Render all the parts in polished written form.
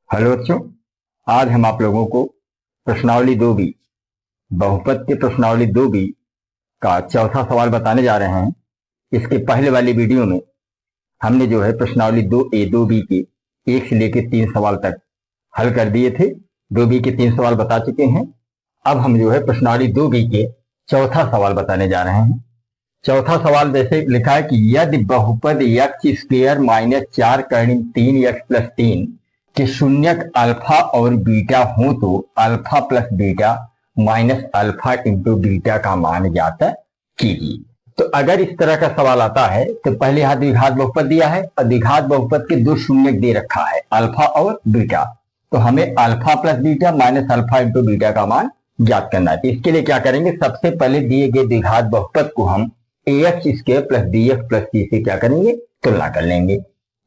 Hello बच्चों, आज हम आप लोगों को प्रश्नावली 2B बहुपद के प्रश्नावली 2B का चौथा सवाल बताने जा रहे हैं। इसके पहले वाली वीडियो में हमने जो है प्रश्नावली 2A 2B के 1 से लेकर 3 सवाल तक हल कर दिए थे। 2B के 3 सवाल बता चुके हैं। अब हम जो है प्रश्नावली 2B के चौथा सवाल बताने जा रहे हैं। चौथा सवाल जैसे लिखा है कि यदि बहुपद x square minus 4 कर्णिम 3x plus 3 के शून्यक अल्फा और बीटा हो तो alpha plus beta minus alpha into beta का मान ज्ञात कीजिए। तो अगर इस तरह का सवाल आता है तो पहले यहाँ द्विघात बहुपद दिया है और द्विघात बहुपद के 2 शून्यक दे रखा है, अल्फा और बीटा। तो हमें alpha plus beta minus alpha into beta का मान ज्ञात करना है। तो इसके लिए क्या करेंगे, सबसे पहले दिए गए द्विघात बहुपद को हम ax square plus bx plus c से क्या करेंगे, तुलना कर लेंगे।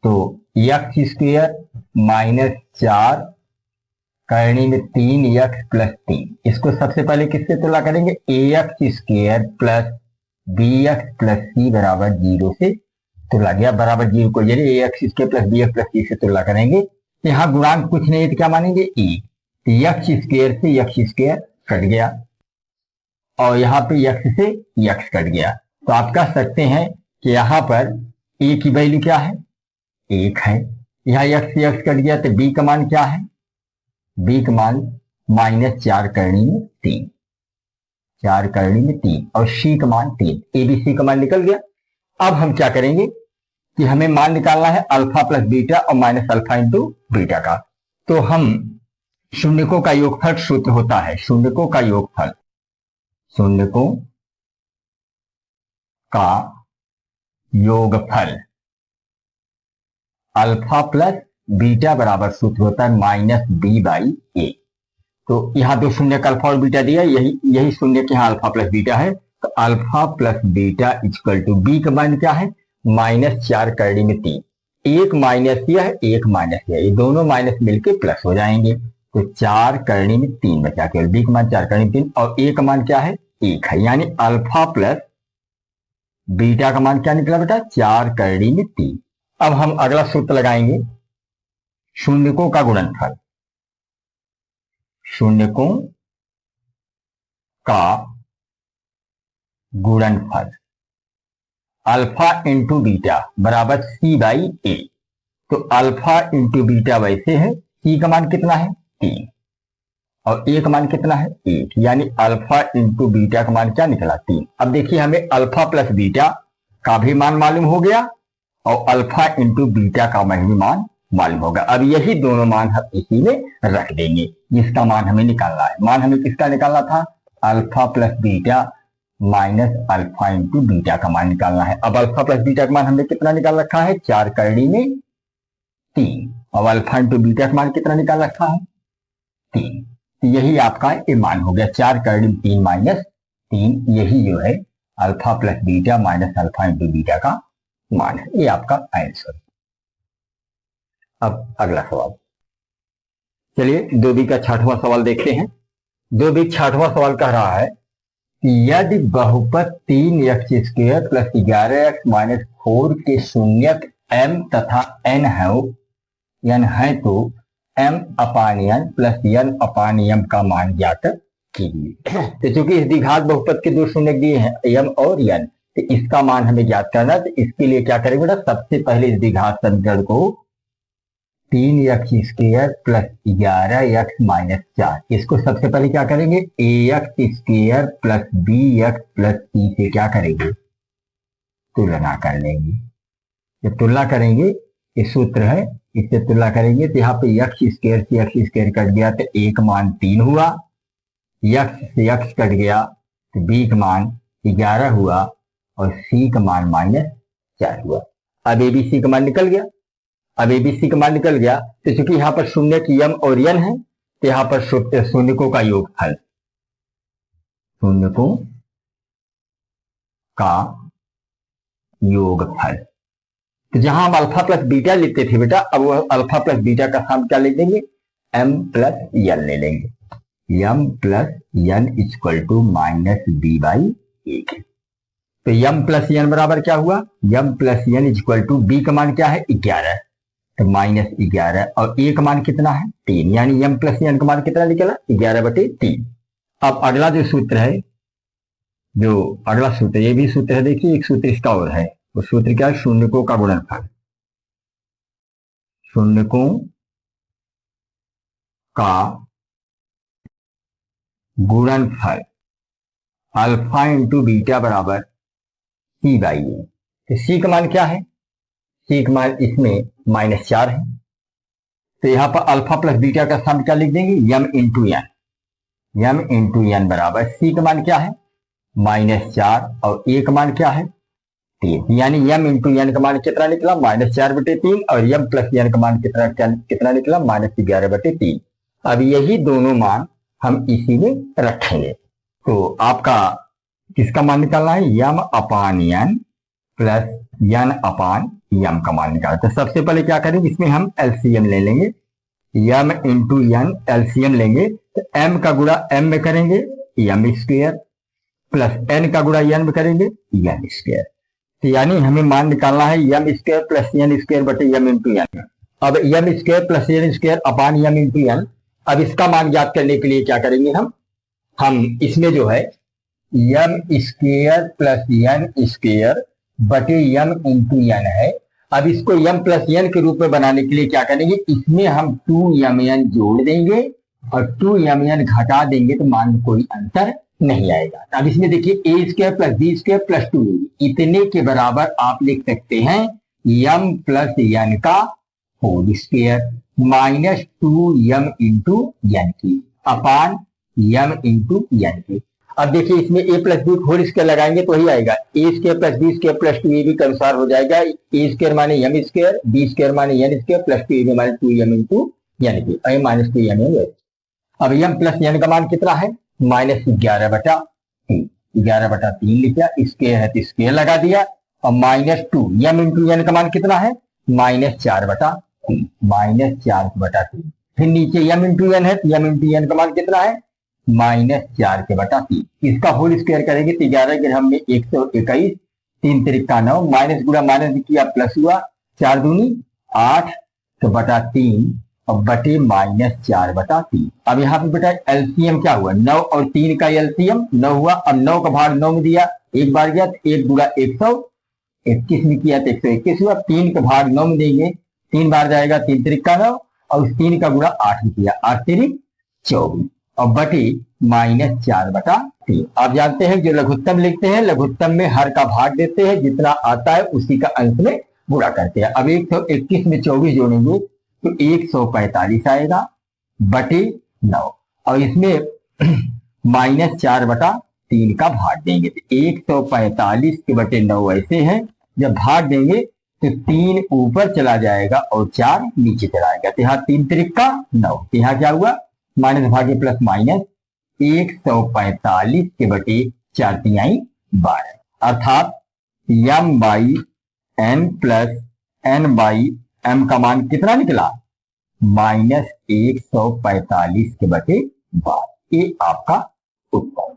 तो x स्क्वायर माइनस 4 करनी में 3x प्लस 3, इसको सबसे पहले किससे तुलना करेंगे, ax square plus bx plus c बराबर 0 से तुलना गया। बराबर 0 को यदि ax square plus bx plus c से तुलना करेंगे, यहाँ गुणांक कुछ नहीं है तो क्या मानेंगे, e। x स्क्वायर से x स्क्वायर कट गया और यहाँ पे x से x कट गया। तो आप कह सकते हैं कि यहाँ पर a की वैल्यू क्या है, 1 है। यहाँ x से x कट गया तो b का मान क्या है, b का मान माइनस 4 करनी में 3, 4 करनी में 3 और c का मान 3, a b c का मान निकल गया। अब हम क्या करेंगे कि हमें मान निकालना है अल्फा प्लस बीटा और माइनस अल्फा इंटू बीटा का। तो हम शून्यकों का योगफल सूत्र होता है, शून्यकों का योगफल, शून्यकों का योगफल अल्फा प्लस बीटा बराबर सूत्र होता है माइनस बी बाई ए। तो यहां 2 शून्य का अल्फा और बीटा दिया, यही शून्य के यहां अल्फा प्लस बीटा है। तो alpha plus beta equal to B का मान क्या है, माइनस 4 करनी में 3, एक माइनस यह है, एक माइनस यह, ये दोनों माइनस मिलके प्लस हो जाएंगे। तो 4 करनी में 3 बचा, केवल बी का मान 4 करनी में 3 और ए का मान क्या है, 1 है। यानी अल्फा प्लस बीटा का मान क्या निकला बेटा, 4 करनी में 3। अब हम अगला सूत्र लगाएंगे, शून्यकों का गुणनफल, शून्यकों का गुणनफल अल्फा इंटू बीटा बराबर सी बाई ए। तो अल्फा इंटू बीटा वैसे है, सी का मान कितना है 3 और ए का मान कितना है 1, यानी अल्फा इंटू बीटा का मान क्या निकला 3। अब देखिए हमें अल्फा प्लस बीटा का भी मान मालूम हो गया और अल्फा इंटू बीटा का भी मान मालूम होगा। अब यही दोनों मान हम इसी में रख देंगे जिसका मान हमें निकालना है। मान हमें किसका निकालना था, alpha plus beta minus alpha into beta का मान निकालना है। अब अल्फा प्लस बीटा का मान हमने कितना निकाल रखा है, 4 करनी में 3 और अल्फा इंटू बीटा का मान कितना निकाल रखा है 3। तो यही आपका ये मान हो गया, 4 करनी में 3 माइनस 3, यही जो है alpha plus beta minus alpha into beta का मान है। ये आपका आंसर। अब अगला सवाल, चलिए 2B का 6वां सवाल देखते हैं। 2B 6वां सवाल कह रहा है कि यदि बहुपद 3x square plus 11x minus 4 के शून्यक m तथा n है तो m अपान n प्लस n अपान m का मान ज्ञात कीजिए। तो चूंकि इस द्विघात बहुपद के 2 शून्यक दिए हैं m और n, तो इसका मान हमें ज्ञात करना है। तो इसके लिए क्या करेंगे बेटा, सबसे पहले इस द्विघात समीकरण को 3x square plus 11x minus 4, इसको सबसे पहले क्या करेंगे, ax square plus bx plus c से क्या करेंगे, तुलना कर लेंगे। जब तुलना करेंगे, ये सूत्र है, इससे तुलना करेंगे तो यहाँ पे x स्क्वायर से x स्क्वायर कट गया तो a का मान 3 हुआ, x से x कट गया तो b का मान 11 हुआ और c का मान माइनस 4 हुआ। अब abc का मान निकल गया। अब abc का मान निकल गया तो चूंकि यहाँ पर शून्य की m और n है तो यहाँ पर शून्यकों का योगफल, शून्यकों का योगफल। तो जहां हम अल्फा प्लस बीटा लेते थे बेटा, अब वह अल्फा प्लस बीटा का हम क्या ले लेंगे, m प्लस n ले लेंगे। m plus n equal to minus b by 1। तो m प्लस n बराबर क्या हुआ, m plus n equal to b का मान क्या है 11, तो -11 और ए का मान कितना है 3, यानी m प्लस n का मान कितना निकला 11/3। अब अगला जो सूत्र है, जो अगला सूत्र, ये भी सूत्र है, देखिए एक सूत्र इसका और है। वो सूत्र क्या है, शून्यकों का गुणनफल। शून्यकों का गुणनफल अल्फा इंटू बीटा बराबर C/A। तो C का मान क्या है, C का मान इसमें -4 है, तो यहां पर अल्फा प्लस बीटा का सम क्या लिख देंगे, m into n। m into n बराबर C का मान क्या है -4 और a का मान क्या है 3, यानी m इंटू n का मान कितना निकला -4/3 और m प्लस n का मान कितना निकला -11/3। अब यही दोनों मान हम इसी में रखेंगे। तो आपका किसका मान निकालना है, m अपान n प्लस n अपान m का मान निकालना। तो सबसे पहले क्या करेंगे, इसमें हम एलसीएम ले लेंगे, m इंटू n एलसीएम लेंगे तो m का गुणा m में करेंगे m² प्लस n का गुणा n में करेंगे n²। तो यानी हमें मान निकालना है m² प्लस n² बटे m इंटू n। अब m² प्लस n² अपान m इंटू n। अब इसका मान ज्ञात करने के लिए क्या करेंगे, हम इसमें जो है m² प्लस n² बटे m इंटू n है। अब इसको m प्लस n के रूप में बनाने के लिए क्या करेंगे, इसमें हम 2mn जोड़ देंगे और 2mn घटा देंगे तो मान में कोई अंतर नहीं आएगा। अब इसमें देखिए a² प्लस b² प्लस 2 इतने के बराबर आप लिख सकते हैं m प्लस n का whole square minus 2m into n की अपान m इंटू n की। अब देखिए इसमें a plus B whole square लगाएंगे तो वही आएगा a² plus b² plus 2ab के अनुसार हो जाएगा a² माने m², b² माने n² प्लस 2ab माने 2m इंटू n की, -2m। अब m प्लस n का मान कितना है -11/3, 11/3 लिखा, स्क्वायर है तो स्क्वायर लगा दिया और -2m इंटू n का मान कितना है -4/3, -4/3। फिर नीचे m इंटू n है तो m इंटू n का मान कितना है -4/3। इसका होल स्क्वायर करेंगे तो 11 के हम में 121, 3 त्रिका 9, माइनस गुणा माइनस किया प्लस हुआ, 4 दूनी 8 तो बटा 3 और बटे -4/3। अब यहाँ पे बेटा एलसीएम क्या हुआ, 9 और 3 का एलसीएम 9 हुआ। अब 9 का भाग 9 में दिया, एक बार गया तो 1 गुणा 121 में किया तो 121 हुआ। 3 का भाग 9 में देंगे, 3 बार जाएगा, 3 त्रिका 9 और उस 3 का गुणा 8 में किया, 8 3 24 और बटे -4/3। आप जानते हैं जो लघुत्तम लिखते हैं, लघुत्तम में हर का भाग देते हैं, जितना आता है उसी का अंश में गुणा करते हैं। अब 121 में 24 जोड़ेंगे तो 145 आएगा बटे 9 और इसमें -4/3 का भाग देंगे तो 145 के बटे 9 ऐसे है। जब भाग देंगे तो 3 ऊपर चला जाएगा और 4 नीचे चला आएगा, तो यहाँ 3 त्रिका 9, यहाँ क्या हुआ माइनस भागे प्लस माइनस 145 के बटे 4 तिहाई 12, अर्थात m/n प्लस n/m का मान कितना निकला -145 के बटे 12। ये आपका उत्तर।